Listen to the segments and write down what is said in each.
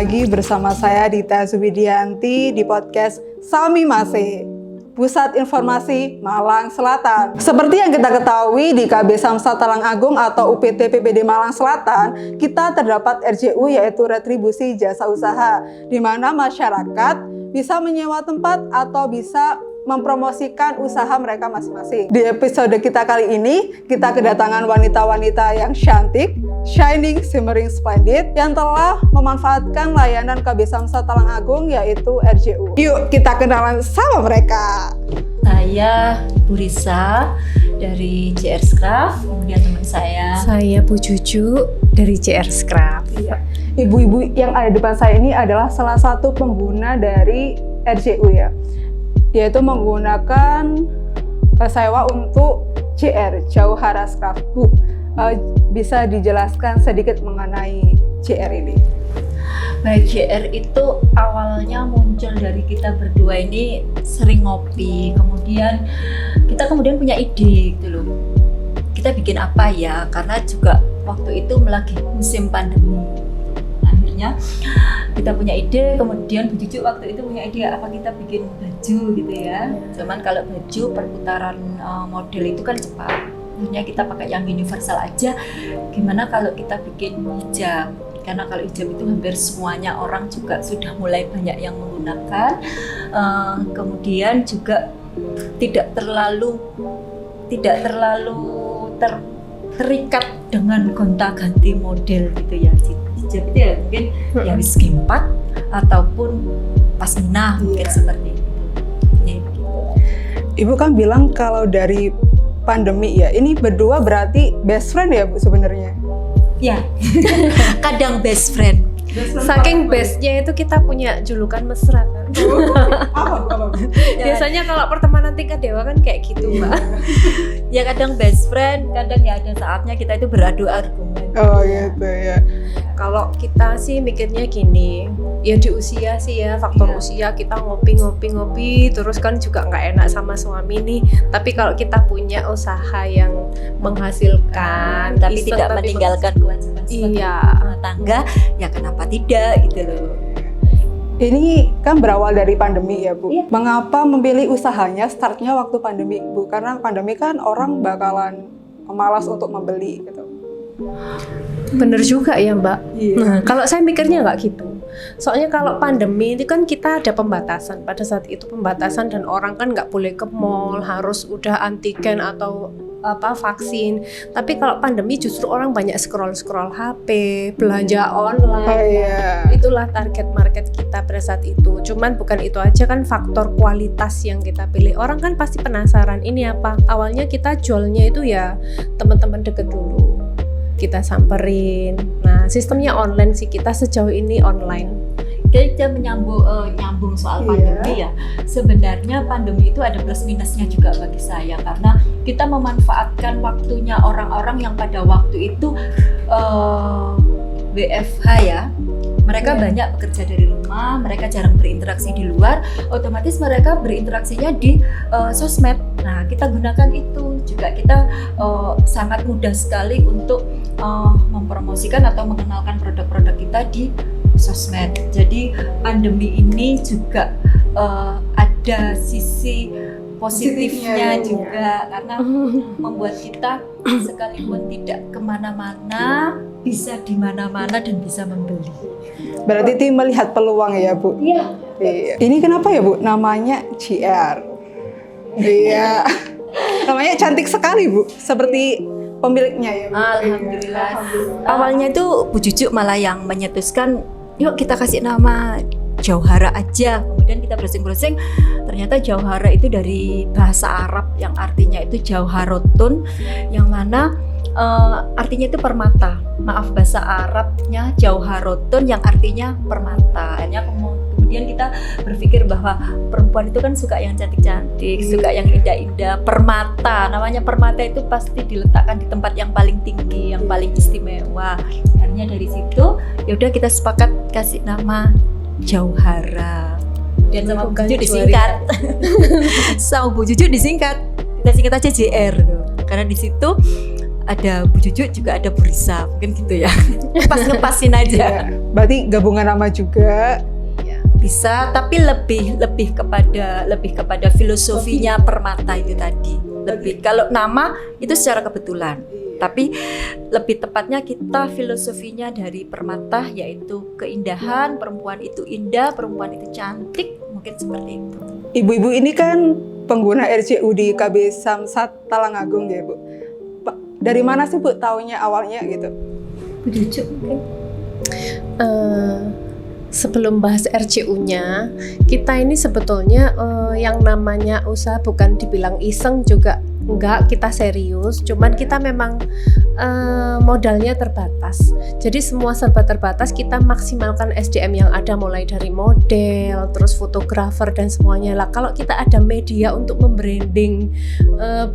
lagi bersama saya Dita Subidianti di podcast Sami Mase, Pusat Informasi Malang Selatan. Seperti yang kita ketahui di KB Samsat Talang Agung atau UPT PPD Malang Selatan, kita terdapat RJU yaitu Retribusi Jasa Usaha, di mana masyarakat bisa menyewa tempat atau bisa mempromosikan usaha mereka masing-masing. Di episode kita kali ini, kita kedatangan wanita-wanita yang cantik, shining, shimmering, splendid, yang telah memanfaatkan layanan KB Samsat Talang Agung yaitu RJU. Yuk kita kenalan sama mereka. Saya Bu Risa dari JR Scraf, kemudian teman saya Bu Juju dari JR Scraf. Ibu-ibu yang ada di depan saya ini adalah salah satu pengguna dari RJU ya, yaitu menggunakan sewa untuk JR, Jauhara Scraf. Bu, bisa dijelaskan sedikit mengenai JR ini? Baik, JR itu awalnya muncul dari kita berdua ini sering ngopi, kemudian kita punya ide gitu loh. Kita bikin apa ya, karena juga waktu itu lagi musim pandemi. Akhirnya kita punya ide, kemudian Bu Juju waktu itu punya ide apa kita bikin baju gitu ya. Cuman kalau baju perputaran model itu kan cepat. Akhirnya kita pakai yang universal aja. Gimana kalau kita bikin hijab? Karena kalau hijab itu hampir semuanya orang juga sudah mulai banyak yang menggunakan. Kemudian juga tidak terlalu terikat dengan gonta-ganti model gitu ya. Hijab itu ya mungkin yang skimpat ataupun pasminah mungkin seperti itu. Ya, gitu. Ibu kan bilang kalau dari pandemi ya, ini berdua berarti best friend ya Bu sebenarnya? Ya, kadang best friend. Saking bestnya itu kita punya julukan mesra kan. Biasanya kalau pertemanan tingkat dewa kan kayak gitu Mbak. Ya kadang best friend, kadang ya ada saatnya kita itu beradu argumen. Oh gitu ya. Kalau kita sih mikirnya gini, ya di usia sih ya, faktor usia kita ngopi terus kan juga nggak enak sama suami nih. Tapi kalau kita punya usaha yang menghasilkan, tapi tidak meninggalkan kewajiban sebagai rumah tangga, ya kenapa tidak gitu loh. Ini kan berawal dari pandemi ya Bu. Iya. Mengapa memilih usahanya startnya waktu pandemi Bu? Karena pandemi kan orang bakalan malas untuk membeli gitu. Bener juga ya Mbak. Iya. Nah, kalau saya mikirnya nggak gitu. Soalnya kalau pandemi itu kan kita ada pembatasan. Pada saat itu pembatasan dan orang kan nggak boleh ke mall, harus udah antigen atau vaksin. Tapi kalau pandemi justru orang banyak scroll HP, belanja online. Itulah target market kita pada saat itu. Cuman bukan itu aja kan, faktor kualitas yang kita pilih. Orang kan pasti penasaran ini apa. Awalnya kita jualnya itu ya teman-teman deket dulu. Kita samperin. Nah, sistemnya online sih, kita sejauh ini online. Kita nyambung soal pandemi ya. Sebenarnya pandemi itu ada plus minusnya juga bagi saya, karena kita memanfaatkan waktunya orang-orang yang pada waktu itu WFH ya. Mereka banyak bekerja dari rumah, mereka jarang berinteraksi di luar, otomatis mereka berinteraksinya di sosmed. Nah, kita gunakan itu juga, kita sangat mudah sekali untuk mempromosikan atau mengenalkan produk-produk kita di sosmed. Jadi pandemi ini juga ada sisi positifnya juga, karena membuat kita sekalipun tidak kemana-mana, bisa di mana-mana dan bisa membeli. Berarti tim melihat peluang ya Bu? Iya. Ini kenapa ya Bu namanya JR? Iya. Namanya cantik sekali Bu, seperti pemiliknya ya Bu. Alhamdulillah. Awalnya itu Bu Juju malah yang menyetuskan, yuk kita kasih nama Jauhara aja. Kemudian kita browsing-browsing, ternyata Jauhara itu dari bahasa Arab yang artinya itu Jauharotun, yang mana artinya itu permata. Maaf, bahasa Arabnya Jauharotun yang artinya permata. Akhirnya kemudian kita berpikir bahwa perempuan itu kan suka yang cantik-cantik, suka yang indah-indah. Permata, namanya permata itu pasti diletakkan di tempat yang paling tinggi, yang paling istimewa. Akhirnya dari situ ya udah kita sepakat kasih nama Jauhara. Dan sama Bu Juju disingkat. Sama Bu Juju disingkat. Kita singkat aja JR. Karena di situ ada Bu Cucu juga ada Bu Risa, mungkin gitu ya. Ngepasin aja. Iya. Berarti gabungan nama juga. Bisa, tapi lebih kepada filosofinya Permata itu tadi. Lebih kalau nama itu secara kebetulan. Tapi lebih tepatnya kita filosofinya dari Permata yaitu keindahan, perempuan itu indah, perempuan itu cantik, mungkin seperti itu. Ibu-ibu ini kan pengguna RCU di KB Samsat Talangagung ya Bu. Dari mana sih Bu taunya awalnya gitu? Bu Cucu mungkin. Sebelum bahas RCU-nya, kita ini sebetulnya yang namanya usaha bukan dibilang iseng juga enggak, kita serius, cuman kita memang modalnya terbatas. Jadi semua serba terbatas, kita maksimalkan SDM yang ada mulai dari model, terus fotografer dan semuanya lah. Kalau kita ada media untuk membranding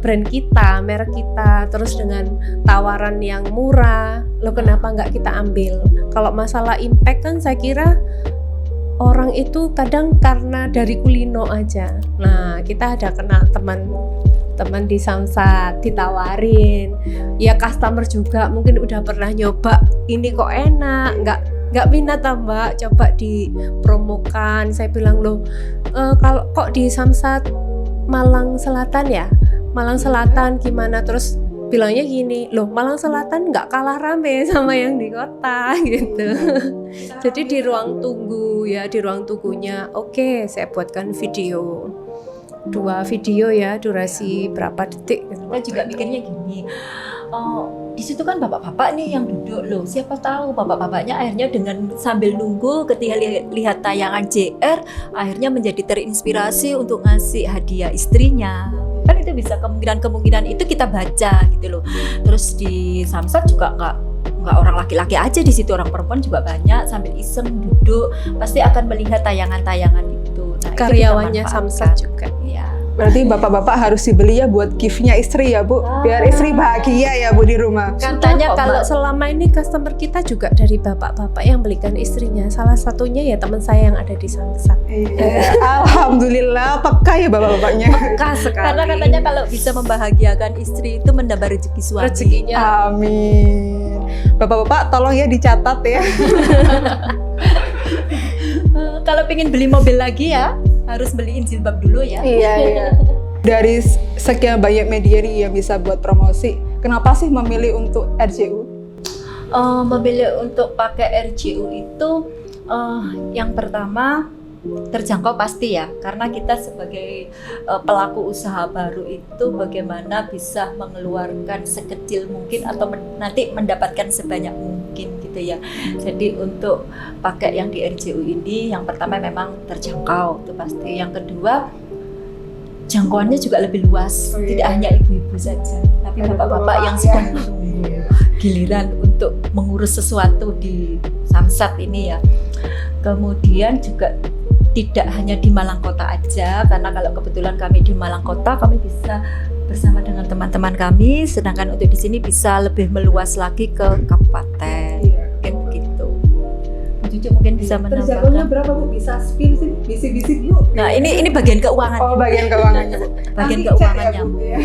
brand kita, merek kita, terus dengan tawaran yang murah, lo kenapa nggak kita ambil? Kalau masalah impact kan saya kira orang itu kadang karena dari kulino aja. Nah, kita ada kenal teman di Samsat ditawarin, ya customer juga mungkin udah pernah nyoba ini kok enak, nggak minat Mbak, coba dipromokan. Saya bilang loh, kalau kok di Samsat Malang Selatan ya, Malang Selatan gimana? Terus bilangnya gini, loh Malang Selatan nggak kalah rame sama yang di kota gitu. Jadi di ruang tunggu ya, di ruang tunggunya oke, saya buatkan video. 2 video ya, durasi berapa detik. Kita juga mikirnya gini, di situ kan bapak-bapak nih yang duduk loh. Siapa tahu bapak-bapaknya akhirnya dengan sambil nunggu ketika lihat tayangan JR, akhirnya menjadi terinspirasi untuk ngasih hadiah istrinya. Kan itu bisa kemungkinan itu kita baca gitu loh. Terus di Samsat juga nggak orang laki-laki aja di situ, orang perempuan juga banyak sambil iseng duduk pasti akan melihat tayangan-tayangan itu. Nah, karyawannya Samsat juga. Iya. Berarti bapak-bapak harus dibeli ya buat gift-nya istri ya Bu, biar istri bahagia ya Bu di rumah. Katanya kalau selama ini customer kita juga dari bapak-bapak yang belikan istrinya. Salah satunya ya teman saya yang ada di Samsat. Iya. Alhamdulillah peka ya bapak-bapaknya. Peka sekali. Karena katanya kalau bisa membahagiakan istri itu menambah rezeki suami. Rezekinya. Amin. Bapak-bapak tolong ya dicatat ya. Kalau pengen beli mobil lagi ya harus beliin jilbab dulu ya. Iya. Dari sekian banyak media nih yang bisa buat promosi, kenapa sih memilih untuk RCU? Memilih untuk pakai RCU itu yang pertama terjangkau pasti ya, karena kita sebagai pelaku usaha baru itu bagaimana bisa mengeluarkan sekecil mungkin atau nanti mendapatkan sebanyak mungkin gitu ya. Jadi untuk pakai yang di RCU ini yang pertama memang terjangkau itu pasti. Yang kedua jangkauannya juga lebih luas, tidak hanya ibu-ibu saja, tapi bapak-bapak yang sedang menunggu giliran untuk mengurus sesuatu di Samsat ini ya. Kemudian juga tidak hanya di Malang Kota aja, karena kalau kebetulan kami di Malang Kota, kami bisa bersama dengan teman-teman kami, sedangkan untuk di sini bisa lebih meluas lagi ke kabupaten, mungkin begitu. Cucu mungkin bisa menambahkan. Berapa Bu? Bisa spill sih, bisik-bisik yuk. Nah ini bagian keuangan. Oh bagian keuangannya Bu. Bagian Nanti keuangannya. cek ya, Bu, ya.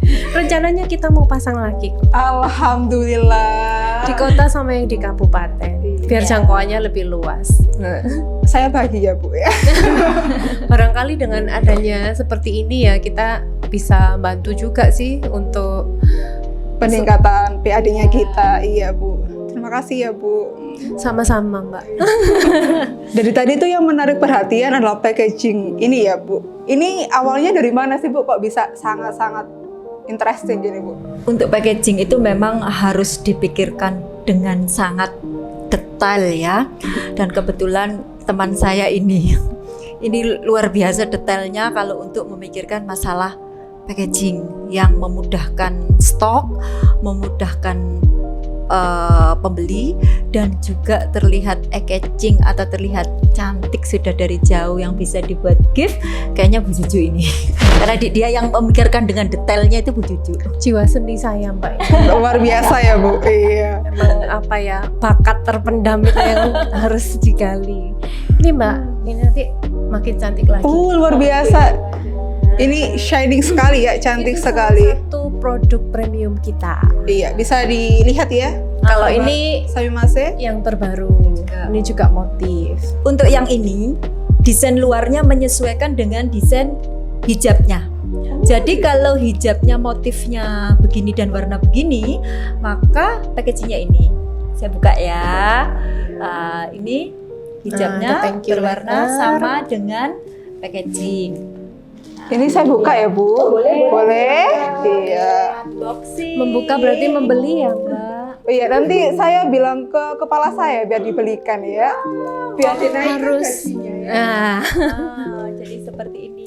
Rencananya kita mau pasang lagi Alhamdulillah. di kota sama yang di kabupaten, biar jangkauannya lebih luas. Saya bahagia Bu ya. Barangkali dengan adanya seperti ini ya kita bisa bantu juga sih untuk Peningkatan PAD-nya kita, iya Bu. Terima kasih ya Bu. sama-sama Mbak. Dari tadi tuh yang menarik perhatian adalah packaging ini ya Bu. Ini awalnya dari mana sih Bu? Kok bisa sangat-sangat interesting gini Bu? Untuk packaging itu memang harus dipikirkan dengan sangat detail ya. Dan kebetulan teman saya ini luar biasa detailnya kalau untuk memikirkan masalah packaging yang memudahkan stok, memudahkan pembeli, dan juga terlihat packaging atau terlihat cantik sudah dari jauh yang bisa dibuat gift. Kayaknya Bu Cucu ini karena dia yang memikirkan dengan detailnya itu Bu Cucu. Jiwa seni saya Mbak. Luar biasa ya Bu. Iya. Emang apa ya, bakat terpendam itu yang harus digali. Ini Mbak, ini nanti makin cantik lagi. Luar biasa. Ini shining sekali ya, cantik Itu sekali. salah satu produk premium kita. Iya, bisa dilihat ya. Kalau ini Samimase. yang terbaru, ini juga motif. Untuk yang ini, desain luarnya menyesuaikan dengan desain hijabnya. Jadi kalau hijabnya motifnya begini dan warna begini, maka packagingnya ini. Saya buka ya. Ini hijabnya thank you, berwarna Letter. sama dengan packaging. Ini saya buka ya, Bu. Boleh? Iya. Unboxing. Membuka berarti membeli ya, Mbak. Iya, nanti saya bilang ke kepala saya biar dibelikan ya. Biar dinaikkan Harus. gajinya ya. Nah, Jadi seperti ini.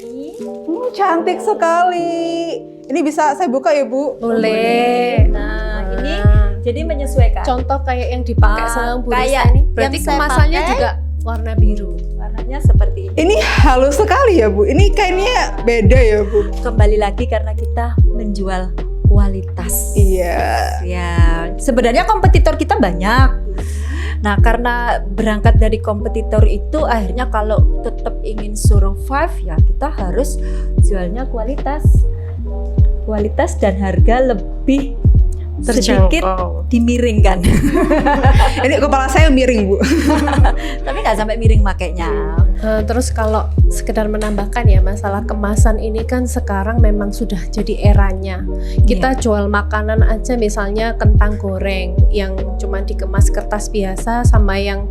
Cantik sekali. Ini bisa saya buka ya, Bu? boleh. Nah, ini jadi menyesuaikan. Contoh kayak yang dipakai sama Bu kayak Risa ini. yang Berarti saya kemasannya pakai. juga warna biru. Warnanya seperti ini. Ini halus sekali ya, Bu. Ini kainnya beda ya, Bu. Kembali lagi karena kita menjual kualitas. Iya. Ya, sebenarnya kompetitor kita banyak. Nah, karena berangkat dari kompetitor itu, akhirnya kalau tetap ingin survive, ya kita harus jualnya kualitas dan harga lebih sedikit dimiringkan. Ini kepala saya miring, Bu. Tapi nggak sampai miring makainya. Terus kalau sekedar menambahkan ya, masalah kemasan ini kan sekarang memang sudah jadi eranya. Kita jual makanan aja, misalnya kentang goreng yang cuma dikemas kertas biasa sama yang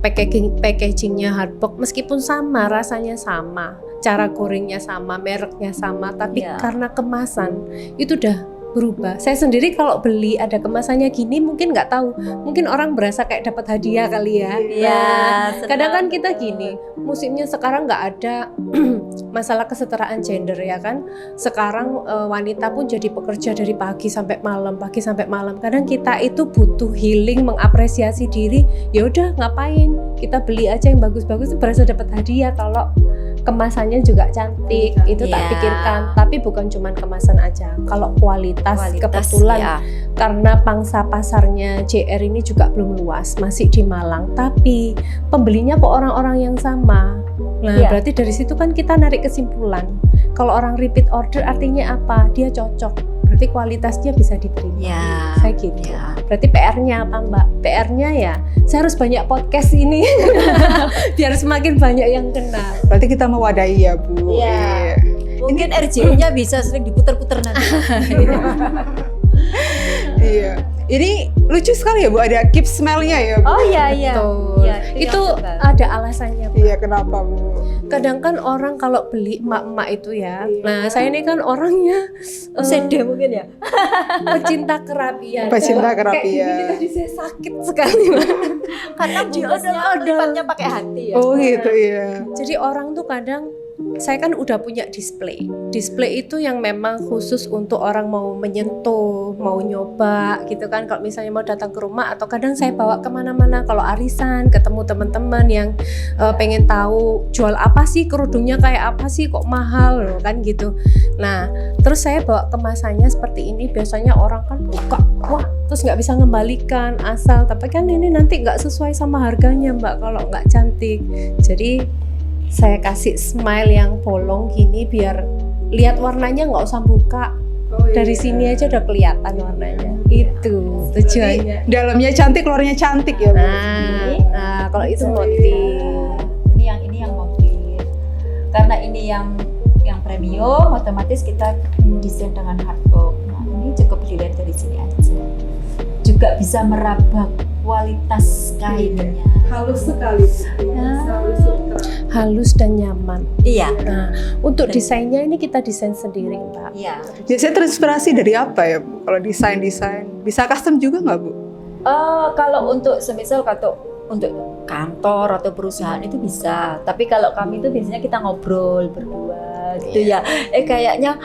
packagingnya hardbox, meskipun sama, rasanya sama, cara gorengnya sama, mereknya sama, tapi karena kemasan itu udah berubah. Saya sendiri kalau beli ada kemasannya gini mungkin nggak tahu, mungkin orang berasa kayak dapat hadiah kali ya. Iya, Kadang kan kita gini, musimnya sekarang nggak ada masalah kesetaraan gender ya kan. Sekarang wanita pun jadi pekerja dari pagi sampai malam. Kadang kita itu butuh healing, mengapresiasi diri. Ya udah, ngapain? Kita beli aja yang bagus-bagus, itu berasa dapat hadiah kalau kemasannya juga cantik. Itu tak pikirkan. Tapi bukan cuma kemasan aja. Kalau kualitas kebetulan karena pangsa pasarnya JR ini juga belum luas, masih di Malang, tapi pembelinya kok orang-orang yang sama. Nah, berarti dari situ kan kita narik kesimpulan. Kalau orang repeat order artinya apa? Dia cocok. Berarti kualitasnya bisa diterima. Saya gitu. Berarti PR-nya apa, Mbak? PR-nya ya, saya harus banyak podcast ini biar semakin banyak yang kenal. Berarti kita mewadahi ya, Bu. Iya. Mungkin RJU-nya bisa sering diputar-putar nanti. Iya. Ini lucu sekali ya, Bu. Ada keep smell-nya ya, Bu. Oh iya. Betul. Ya, Itu yang ada alasannya, Mbak. Iya, kenapa, Bu? Kadang kan orang kalau beli emak-emak itu ya. Nah, saya ini kan orangnya sede mungkin ya. pecinta kerapian. Pecinta kerapian. Kayak gini tadi saya sakit sekali, Mbak. Karena diodol pakai hati ya. Oh gitu, iya. Jadi orang tuh kadang, saya kan udah punya display. Display itu yang memang khusus untuk orang mau menyentuh, mau nyoba gitu kan. Kalau misalnya mau datang ke rumah, atau kadang saya bawa kemana-mana. Kalau arisan, ketemu teman-teman yang pengen tahu jual apa sih, kerudungnya kayak apa sih, kok mahal loh kan gitu. Nah, terus saya bawa kemasannya seperti ini. Biasanya orang kan buka, wah, terus nggak bisa ngembalikan asal. Tapi kan ini nanti nggak sesuai sama harganya, Mbak, kalau nggak cantik. Jadi saya kasih smile yang bolong gini biar lihat warnanya, nggak usah buka. Dari sini aja udah kelihatan warnanya. Itu tujuannya. Dalamnya cantik, luarnya cantik ya, Bu. Nah, kalau itu motif. Ini yang motif. Karena ini yang premium, otomatis kita desain dengan hardbox. Nah, ini cukup dilihat dari sini aja. Juga bisa meraba kualitas kainnya. Halus sekali. Halus dan nyaman. Iya. Nah, untuk desainnya ini kita desain sendiri, Mbak. Iya. Biasanya terinspirasi dari apa ya, Bu? Kalau desain bisa custom juga nggak, Bu? Kalau untuk semisal untuk kantor atau perusahaan itu bisa. Tapi kalau kami itu biasanya kita ngobrol berdua gitu ya. Kayaknya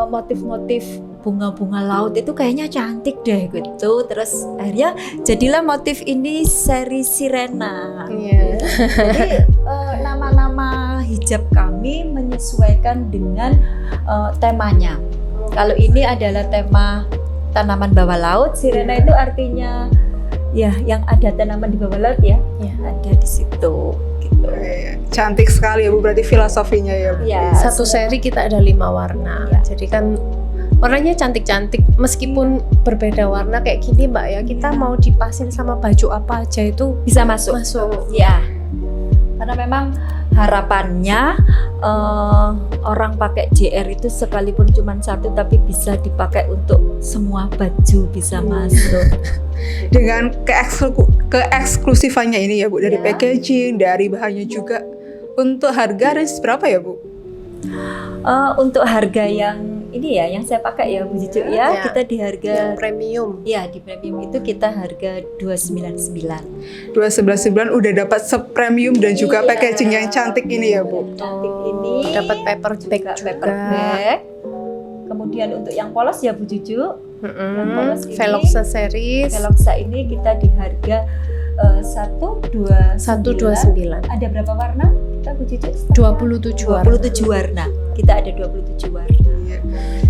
motif-motif bunga-bunga laut itu kayaknya cantik deh gitu. Terus akhirnya jadilah motif ini seri Sirena. Iya. Jadi nama-nama hijab kami menyesuaikan dengan temanya. Kalau ini adalah tema tanaman bawah laut, Sirena itu artinya ya yang ada tanaman di bawah laut ya, Ya. ada di situ gitu. Cantik sekali ya Bu, berarti filosofinya ya Bu. Ya, Satu seri kita ada 5 warna. Ya. Jadi kan warnanya cantik-cantik meskipun berbeda warna kayak gini Mbak ya. Kita mau dipasin sama baju apa aja itu bisa masuk. Ya, karena memang harapannya orang pakai JR itu sekalipun cuma satu tapi bisa dipakai untuk semua baju bisa masuk. Dengan keeksklusifannya ini ya Bu, dari Ya. packaging, dari bahannya juga. Untuk harga range berapa ya Bu? Untuk harga yang ini ya, yang saya pakai ya Bu Cucu ya, Ya. kita di harga yang premium. ya di premium itu kita harga 299. 299 udah dapat premium dan juga Iya. packaging yang cantik ini ya Bu. Cantik ini. Dapat paper bag juga juga. paper bag. Kemudian untuk yang polos ya Bu Cucu, yang polos ini, Veloxa series Veloxa ini kita di harga 129. 129. Ada berapa warna? Kita Bu Cucu? 27 warna. 27 warna. Kita ada 27 warna.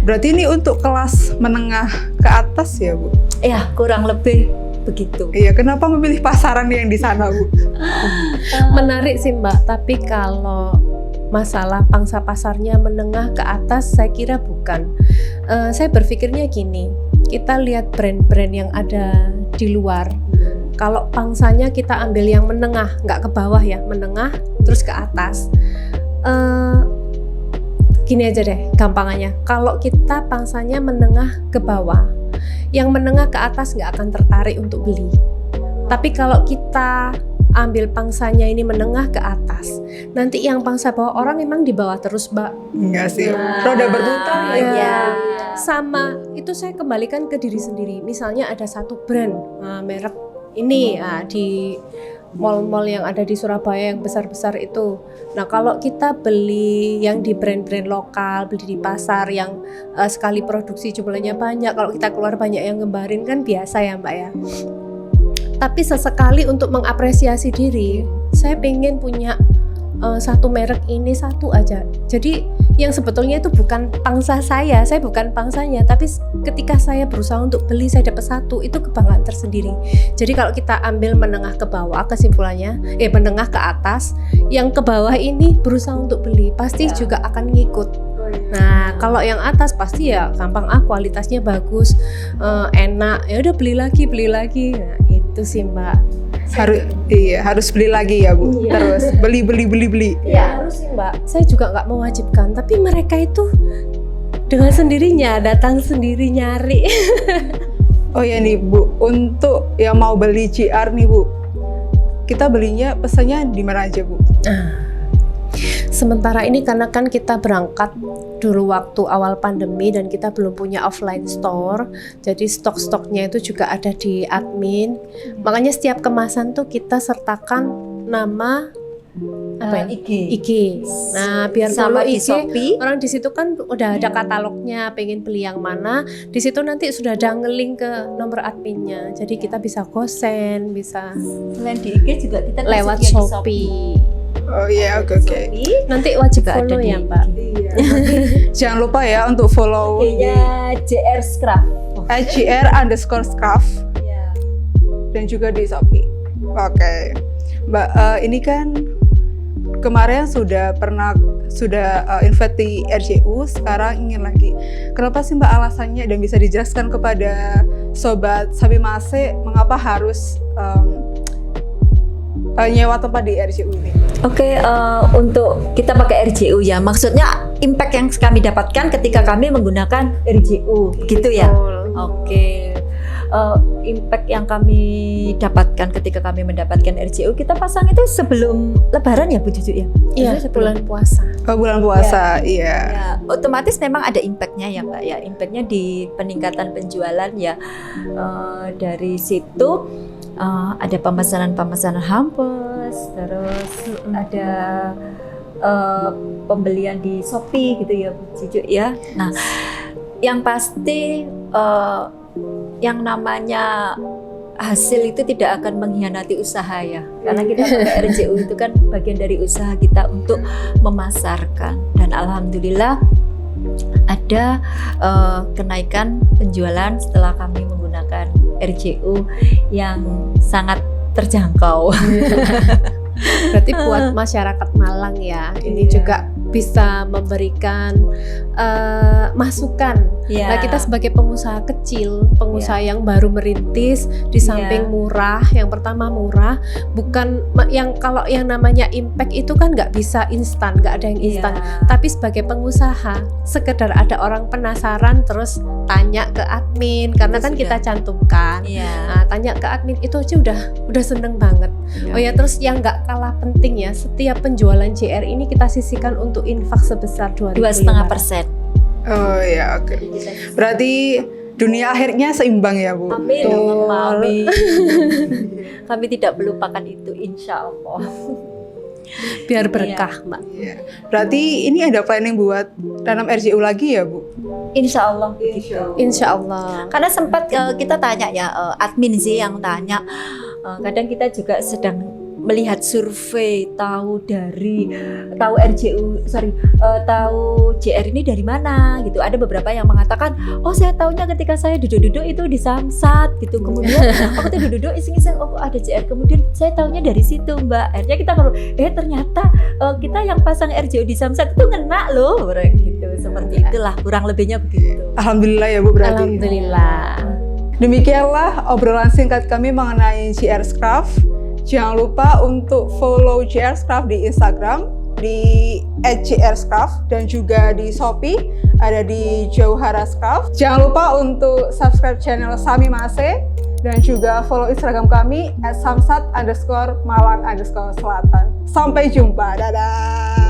Berarti ini untuk kelas menengah ke atas ya Bu? Ya, kurang lebih begitu. Iya, kenapa memilih pasaran yang di sana Bu? Menarik sih Mbak, tapi kalau masalah pangsa pasarnya menengah ke atas saya kira bukan. Saya berpikirnya gini, kita lihat brand-brand yang ada di luar. Kalau pangsanya kita ambil yang menengah, nggak ke bawah ya, menengah terus ke atas. Gini aja deh gampangannya, kalau kita pangsanya menengah ke bawah, yang menengah ke atas nggak akan tertarik untuk beli. Tapi kalau kita ambil pangsanya ini menengah ke atas, nanti yang pangsa bawah orang memang di bawah terus Mbak. Enggak sih, roda berputar ya. Ya. Sama, itu saya kembalikan ke diri sendiri. Misalnya ada satu brand merek ini di mall-mall yang ada di Surabaya yang besar-besar itu. Nah kalau kita beli yang di brand-brand lokal, beli di pasar yang sekali produksi jumlahnya banyak, kalau kita keluar banyak yang ngembarin kan biasa ya Mbak ya. Tapi sesekali untuk mengapresiasi diri, saya pengen punya satu merek ini satu aja. Jadi yang sebetulnya itu bukan pangsa saya bukan pangsanya, tapi ketika saya berusaha untuk beli saya dapat satu, itu kebanggaan tersendiri. Jadi kalau kita ambil menengah ke bawah, kesimpulannya menengah ke atas, yang ke bawah ini berusaha untuk beli pasti juga akan ngikut. Nah kalau yang atas pasti ya gampang, kualitasnya bagus, enak, ya udah beli lagi. Nah itu sih Mbak. Harus beli lagi ya Bu. Terus beli. Ya harus sih Mbak. Saya juga nggak mewajibkan, tapi mereka itu dengan sendirinya datang sendiri nyari. Oh ya nih Bu, untuk yang mau beli JR nih Bu, kita belinya pesannya di mana aja Bu? Sementara ini karena kan kita berangkat dulu waktu awal pandemi dan kita belum punya offline store, jadi stok-stoknya itu juga ada di admin. Makanya setiap kemasan tuh kita sertakan nama IG. Nah biar Sama kalau di IG Shopee. orang di situ kan udah ada katalognya, pengen beli yang mana, di situ nanti sudah ada nge-link ke nomor adminnya. Jadi kita bisa gosen, bisa Selain di IG juga kita lewat tersedia di Shopee. Oh iya, oke. Shopee. Nanti wajib Juga ada follow di ya Mbak. Iya. Jangan lupa ya untuk follow IG-nya JR Scrap. @JR_Scraft dan juga di Shopee. Oke. Mbak, ini kan kemarin sudah invite di RJU, sekarang ingin lagi. Kenapa sih Mbak alasannya, dan bisa dijelaskan kepada sobat Sami Mase mengapa harus nyewa tempat di RJU ini? Oke, untuk kita pakai RJU ya, maksudnya impact yang kami dapatkan ketika kami menggunakan RJU, gitu ya? Oke, impact yang kami dapatkan ketika kami mendapatkan RJU, kita pasang itu sebelum Lebaran ya Bu Cucu ya? Iya, Sebelum- bulan puasa. Oh, bulan puasa, iya. Ya, otomatis memang ada impactnya ya Mbak ya, impactnya di peningkatan penjualan ya. Dari situ ada pemesanan hampers, terus ada pembelian di Shopee gitu ya Bu Cucu ya. Nah, yang pasti yang namanya hasil itu tidak akan mengkhianati usaha ya, karena kita pakai RJU itu kan bagian dari usaha kita untuk memasarkan, dan alhamdulillah ada kenaikan penjualan setelah kami menggunakan RJU yang sangat terjangkau. Berarti buat masyarakat Malang ya, ini juga bisa memberikan masukan. Iya. Nah, kita sebagai pengusaha kecil, pengusaha yang baru merintis, di samping murah, yang pertama murah, bukan yang kalau yang namanya impact itu kan nggak bisa instan, nggak ada yang instan. Tapi sebagai pengusaha, sekedar ada orang penasaran terus tanya ke admin, karena Itu kan sudah. kita cantumkan. Nah, tanya ke admin itu aja udah seneng banget. Oh ya, terus yang nggak kalah penting ya, setiap penjualan JR ini kita sisihkan untuk infak sebesar 2,5%. Oh ya, oke. Berarti dunia akhirnya seimbang ya, Bu. Amin. Betul. Amin. Kami tidak melupakan itu, insya Allah. biar berkah, Mbak. Iya. Berarti ini ada planning buat tanam RJU lagi ya, Bu? Insya Allah begitu. Insya Allah. Karena sempat kita tanya ya, admin sih yang tanya. Kadang kita juga sedang melihat survei, tahu JR ini dari mana gitu. Ada beberapa yang mengatakan, oh saya tahunya ketika saya duduk-duduk itu di Samsat gitu. Kemudian aku tuh duduk-duduk iseng-iseng, oh ada JR. Kemudian saya tahunya dari situ, Mbak. Akhirnya kita ternyata kita yang pasang RJU di Samsat itu ngena loh, gitu. Seperti itulah, kurang lebihnya begitu. Alhamdulillah ya, Bu, berarti. Alhamdulillah. Demikianlah obrolan singkat kami mengenai JR Craft. Jangan lupa untuk follow JR Craft di Instagram di @JRcraft dan juga di Shopee ada di Jauhara Craft. Jangan lupa untuk subscribe channel Sami Mase dan juga follow Instagram kami @samsat_malang_selatan. Sampai jumpa, dadah.